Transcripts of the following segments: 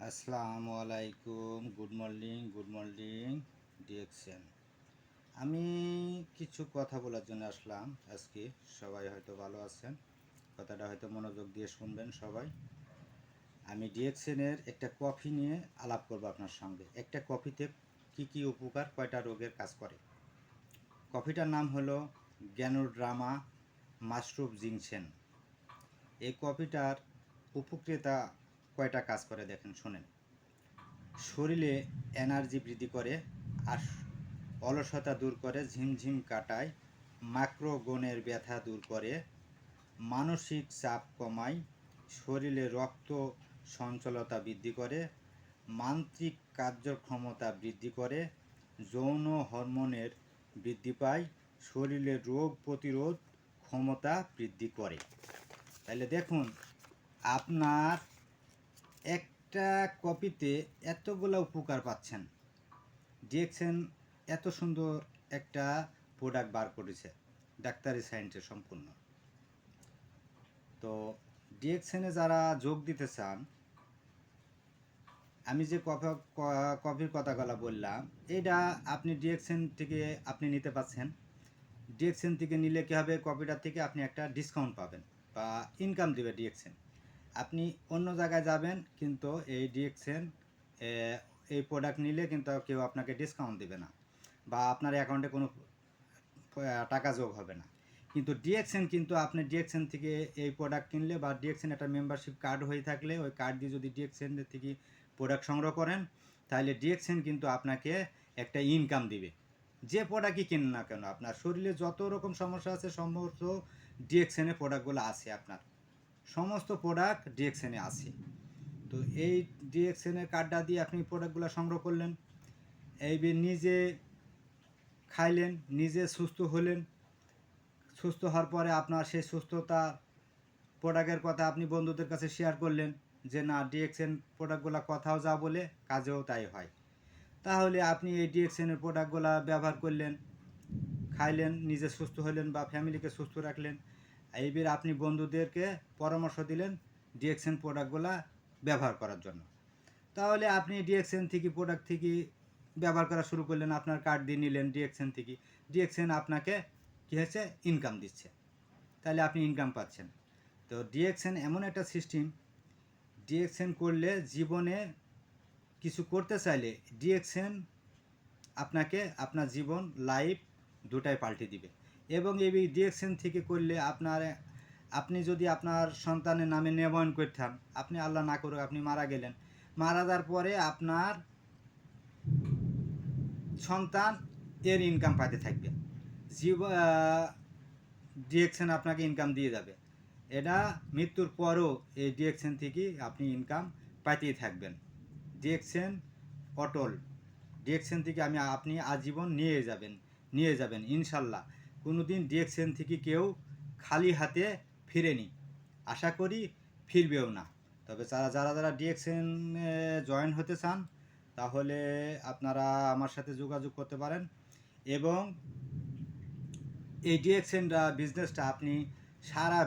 আসসালামু আলাইকুম, good morning DXN. আমি কিছু কথা বলার জন্য আসলাম আজকে। সবাই হয়তো ভালো আছেন, কথাটা হয়তো মনোযোগ দিয়ে শুনবেন সবাই। আমি ডিএক্সএনের একটা কফি নিয়ে আলাপ করবো আপনার সঙ্গে। একটা কফিতে কি কি উপকার, কয়টা রোগের কাজ করে। কফিটার নাম হলো গ্যানোড্রামা মাশরুম জিনসেন। এই কফিটার উপকারিতা কয়টা কাজ করে দেখেন, শোনেন। শরীরে এনার্জি বৃদ্ধি করে, আর অলসতা দূর করে, ঝিমঝিম কাটায়, মাইগ্রেনের ব্যথা দূর করে, মানসিক চাপ কমায়, শরীরে রক্ত সঞ্চালনতা বৃদ্ধি করে, মানসিক কার্যক্ষমতা বৃদ্ধি করে, যৌন হরমোনের বৃদ্ধি পায়, শরীরে রোগ প্রতিরোধ ক্ষমতা বৃদ্ধি করে। তাহলে দেখুন, আপনার একটা কপিতে এতগুলো উপকার পাচ্ছেন। ডিএক্সএন এত সুন্দর একটা প্রোডাক্ট বার করেছে, ডাক্তারি সায়েন্সে সম্পূর্ণ। তো ডিএক্সএনে যারা যোগ দিতে চান, আমি যে কফির কথাগুলো বললাম, এটা আপনি ডিএক্সএন থেকে আপনি নিতে পারছেন। ডিএক্সএন থেকে নিলে কী হবে, কপিটার থেকে আপনি একটা ডিসকাউন্ট পাবেন বা ইনকাম দেবে ডিএক্সএন। আপনি অন্য জায়গায় যাবেন, কিন্তু এই ডিএক্সএন এই প্রোডাক্ট নিলে কিন্তু কেউ আপনাকে ডিসকাউন্ট দেবে না, বা আপনার অ্যাকাউন্টে কোনো টাকা যোগ হবে না। কিন্তু ডিএক্সএন, কিন্তু আপনি ডিএক্সএন থেকে এই প্রোডাক্ট কিনলে বা ডিএক্সএন একটা মেম্বারশিপ কার্ড হয়ে থাকলে, ওই কার্ড দিয়ে যদি ডিএক্সএন থেকে প্রোডাক্ট সংগ্রহ করেন, তাহলে ডিএক্সএন কিন্তু আপনাকে একটা ইনকাম দিবে। যে প্রোডাক্টই কিনেন না কেন, আপনার শরীরে যত রকম সমস্যা আছে সমস্ত ডিএক্সএনের প্রোডাক্টগুলো আছে, আপনার সমস্ত প্রোডাক্ট ডিএক্সএনে আছে। তো এই ডিএক্সএনের কার্ডটা দিয়ে আপনি প্রোডাক্টগুলো সংগ্রহ করলেন, এইবার নিজে খাইলেন, নিজে সুস্থ হলেন। সুস্থ হওয়ার পরে আপনার সেই সুস্থতা প্রোডাক্টের কথা আপনি বন্ধুদের কাছে শেয়ার করলেন, যে না, ডিএক্সএন প্রোডাক্টগুলো কথাও যা বলে কাজেও তাই হয়। তাহলে আপনি এই ডিএক্সএনের প্রোডাক্টগুলো ব্যবহার করলেন, খাইলেন, নিজে সুস্থ হলেন বা ফ্যামিলিকে সুস্থ রাখলেন। এইবার আপনি বন্ধুদেরকে পরামর্শ দিলেন ডিএক্সএন প্রোডাক্টগুলো ব্যবহার করার জন্য। তাহলে আপনি ডিএক্সএন থেকে প্রোডাক্ট থেকে ব্যবহার করা শুরু করলেন, আপনার কার্ড দিয়ে নিলেন ডিএক্সএন থেকে। ডিএক্সএন আপনাকে কী হয়েছে, ইনকাম দিচ্ছে। তাহলে আপনি ইনকাম পাচ্ছেন। তো ডিএক্সএন এমন একটা সিস্টেম, ডিএক্সএন করলে জীবনে কিছু করতে চাইলে ডিএক্সএন আপনাকে আপনার জীবন লাইফ দুটাই পাল্টে দিবে। এবং এই ডিএক্সএন থেকে করলে আপনি যদি আপনার সন্তানের নামে নিবন্ধন করতেন, আপনি আল্লাহ না করুক আপনি মারা গেলেন, মারা যাওয়ার পরে আপনার সন্তান এর ইনকাম পাইতে থাকবে। ডিএক্সএন আপনাকে ইনকাম দিয়ে যাবে। এটা মৃত্যুর পরও এই ডিএক্সএন থেকে আপনি ইনকাম পাইতেই থাকবেন। ডিএক্সএন অটল। ডিএক্সএন থেকে আপনি আজীবন নিয়ে যাবেন ইনশাল্লাহ। কোনো দিন ডিএক্সএন থেকে কেউ খালি হাতে ফিরেনি, আশা করি ফিরবেও না। তবে যারা ডিএক্সএন জয়েন হতে চান, তাহলে আপনারা আমার সাথে যোগাযোগ করতে পারেন। এবং এই ডিএক্সএনটা বিজনেসটা আপনি সারা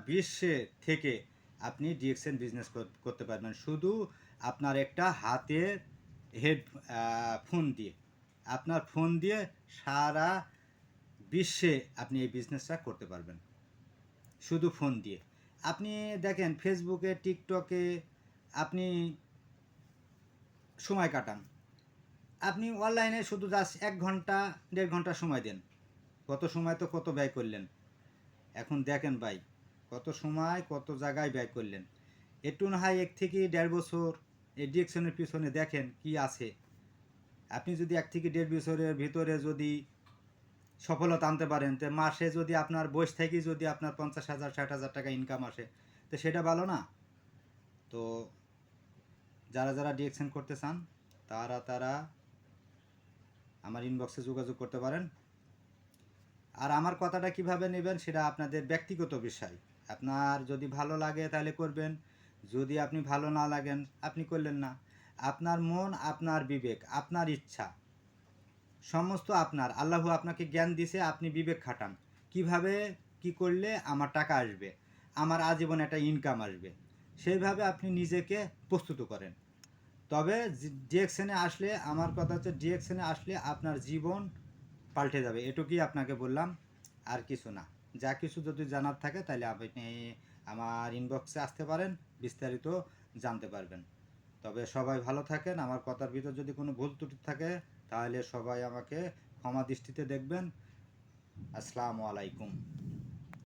বিশ্বে থেকে আপনি ডিএক্সএন বিজনেস করতে পারবেন, শুধু আপনার একটা হাতের ফোন দিয়ে। আপনার ফোন দিয়ে সারা বিশ্বে আপনি এই বিজনেসটা করতে পারবেন, শুধু ফোন দিয়ে। আপনি দেখেন, ফেসবুকে, টিকটকে আপনি সময় কাটান, আপনি অনলাইনে শুধু জাস্ট 1 ঘন্টা 1.5 ঘন্টা সময় দেন, কত সময় তো কত ব্যয় করলেন। এখন দেখেন ভাই, কত সময় কত জায়গায় ব্যয় করলেন। একটু না হয় 1 থেকে 1.5 বছর এই ডিএক্সনের পিছনে দেখেন কি আছে। আপনি যদি 1 থেকে 1.5 বছরের ভিতরে যদি সফলতা আনতে পারেন, তো মাসে যদি আপনার বয়স থেকে যদি আপনার 50,000 60,000 টাকা ইনকাম আসে, তো সেটা ভালো না? তো যারা ডিএক্সন করতে চান, তারা আমার ইনবক্সে যোগাযোগ করতে পারেন। আর আমার কথাটা কিভাবে নেবেন সেটা আপনাদের ব্যক্তিগত বিষয়। আপনার যদি ভালো লাগে তাহলে করবেন, যদি আপনি ভালো না লাগেন আপনি করলেন না। আপনার মন, আপনার বিবেক, আপনার ইচ্ছা সমস্ত আপনার। আল্লাহ আপনাকে জ্ঞান দিছে, আপনি বিবেক খাটান কিভাবে কি করলে আমার টাকা আসবে, আমার আজীবন একটা ইনকাম আসবে, সেইভাবে আপনি নিজেকে প্রস্তুত করেন। তবে ডিএকশনে আসলে আমার কথা হচ্ছে ডিএকশনে আসলে আপনার জীবন পাল্টে যাবে, এটুকুই আপনাকে বললাম, আর কিছু না। যা কিছু যদি জানার থাকে তাহলে আপনি আমার ইনবক্সে আসতে পারেন, বিস্তারিত জানতে পারবেন। তবে সবাই ভালো থাকেন। আমার কথার ভিতর যদি কোনো ভুল ত্রুটি থাকে তাহলে সবাই আমাকে ক্ষমা দৃষ্টিতে দেখবেন। আসসালামু আলাইকুম।